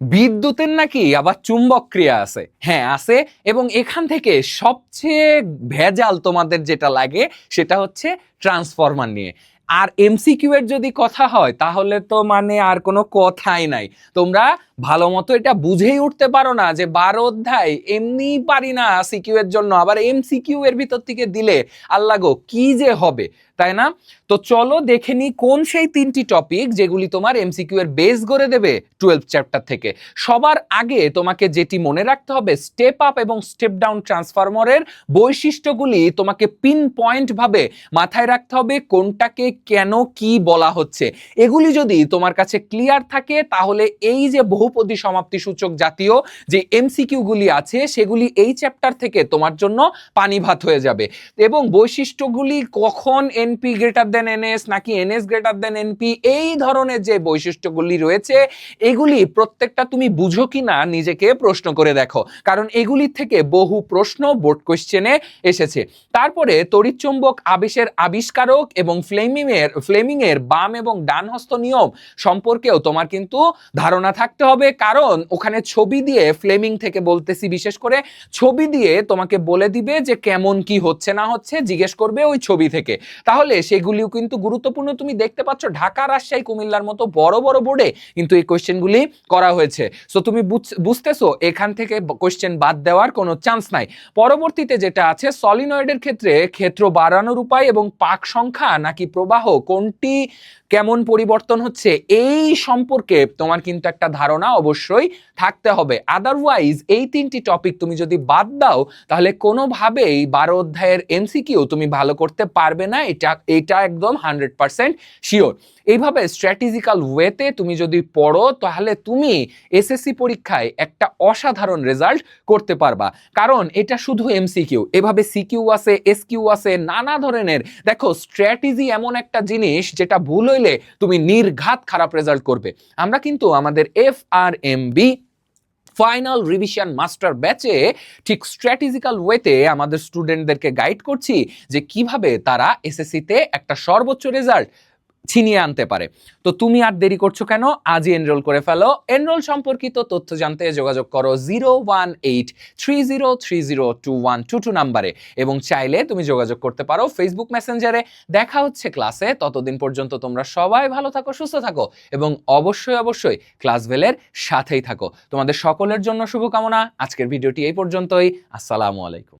বিদ্যুতের নাকি আবার চুম্বক ক্রিয়া আছে? হ্যাঁ আছে, এবং এখান থেকে সবচেয়ে ভেজাল তোমাদের যেটা লাগে সেটা হচ্ছে ট্রান্সফরমার নিয়ে। আর এমসিকিউ এর যদি কথা হয় তাহলে তো মানে আর কোনো কথাই নাই। তোমরা ভালো মতো এটা বুঝেই উঠতে পারো না যে 12 অধ্যায় এমনি পারি না সিকিউ এর জন্য, আবার এমসিকিউ এর ভিতর থেকে দিলে আল্লাহ গো কি যে হবে, তাই না? তো চলো দেখে নি কোন সেই 3টি টপিক যেগুলি তোমার এমসিকিউ এর বেস করে দেবে 12 চ্যাপ্টার থেকে। সবার আগে তোমাকে যেটি মনে রাখতে হবে, স্টেপ আপ এবং স্টেপ ডাউন ট্রান্সফরমারের বৈশিষ্ট্যগুলি তোমাকে পিন পয়েন্ট ভাবে মাথায় রাখতে হবে, কোনটাকে কেন কি বলা হচ্ছে। এগুলি যদি তোমার কাছে ক্লিয়ার থাকে তাহলে এই যে বহুপদী সমাপ্তি সূচক জাতীয় যে এমসিকিউ গুলি আছে সেগুলি এই চ্যাপ্টার থেকে তোমার জন্য পানি ভাত হয়ে যাবে। এবং বৈশিষ্ট্যগুলি কখন এনপি গ্রেটার দেন এনএস নাকি এনএস গ্রেটার দেন এনপি, এই ধরনের যে বৈশিষ্ট্যগুলি রয়েছে এগুলি প্রত্যেকটা তুমি বুঝো কিনা নিজেকে প্রশ্ন করে দেখো, কারণ এগুলির থেকে বহু প্রশ্ন বোর্ড কোশ্চেনে এসেছে। তারপরে তড়িৎচুম্বক আবেশের আবিষ্কারক এবং ফ্লেমিং এর বাম এবং ডান হস্ত নিয়ম সম্পর্কেও তোমার কিন্তু ধারণা থাকতে হবে, কারণ ওখানে ছবি দিয়ে, ফ্লেমিং থেকে বলতেছি বিশেষ করে, ছবি দিয়ে তোমাকে বলে দিবে যে কেমন কি হচ্ছে না হচ্ছে, জিজ্ঞেস করবে ওই ছবি থেকে। তাহলে সেগুলিও কিন্তু গুরুত্বপূর্ণ। তুমি দেখতে পাচ্ছ ঢাকা, রাজশাহী, কুমিল্লার মতো বড় বড় বোর্ডে কিন্তু এই কোশ্চেনগুলি করা হয়েছে। সো তুমি বুঝতেছো এখান থেকে কোশ্চেন বাদ দেওয়ার কোনো চান্স নাই। পরবর্তীতে যেটা আছে, সলিনয়েডের ক্ষেত্রে ক্ষেত্র বাড়ানোর উপায় এবং পাক সংখ্যা নাকি প্রবাহ কোনটি কেমন পরিবর্তন হচ্ছে এই সম্পর্কে তোমার কিন্তু একটা ধারণা অবশ্যই থাকতে হবে। আদারওয়াইজ এই 3টি টপিক তুমি যদি বাদ দাও তাহলে কোনোভাবেই 12 অধ্যায়ের এমসিকিউ তুমি ভালো করতে পারবে না, এটা একদম 100% শিওর। এইভাবে স্ট্র্যাটেজিক্যাল ওয়েতে তুমি যদি পড়ো তাহলে তুমি এসএসসি পরীক্ষায় একটা অসাধারণ রেজাল্ট করতে পারবা, কারণ এটা শুধু এমসিকিউ, এভাবে সিকিউ আছে, এসকিউ আছে, নানা ধরনের। দেখো স্ট্র্যাটেজি এমন একটা জিনিস যেটা ভুল হইলে তুমি নির্ঘাত খারাপ রেজাল্ট করবে। আমরা কিন্তু আমাদের FRMB ফাইনাল রিভিশন মাস্টার ব্যাচে ঠিক স্ট্র্যাটেজিক্যাল ওয়েতে আমাদের স্টুডেন্টদেরকে গাইড করছি যে কিভাবে তারা এসএসসিতে একটা সর্বোচ্চ রেজাল্ট ছিনিয়ে আনতে পারে। তো তুমি আর দেরি করছো কেন? আজই এনরোল করে ফেলো। এনরোল সম্পর্কিত তথ্য জানতে যোগাযোগ করো 01830302122 নাম্বারে, এবং চাইলে তুমি যোগাযোগ করতে পারো ফেসবুক মেসেঞ্জারে। দেখা হচ্ছে ক্লাসে, ততদিন পর্যন্ত তোমরা সবাই ভালো থাকো, সুস্থ থাকো, এবং অবশ্যই অবশ্যই ক্লাসভেলের সাথেই থাকো। তোমাদের সকলের জন্য শুভকামনা। আজকের ভিডিওটি এই পর্যন্তই। আসসালামু আলাইকুম।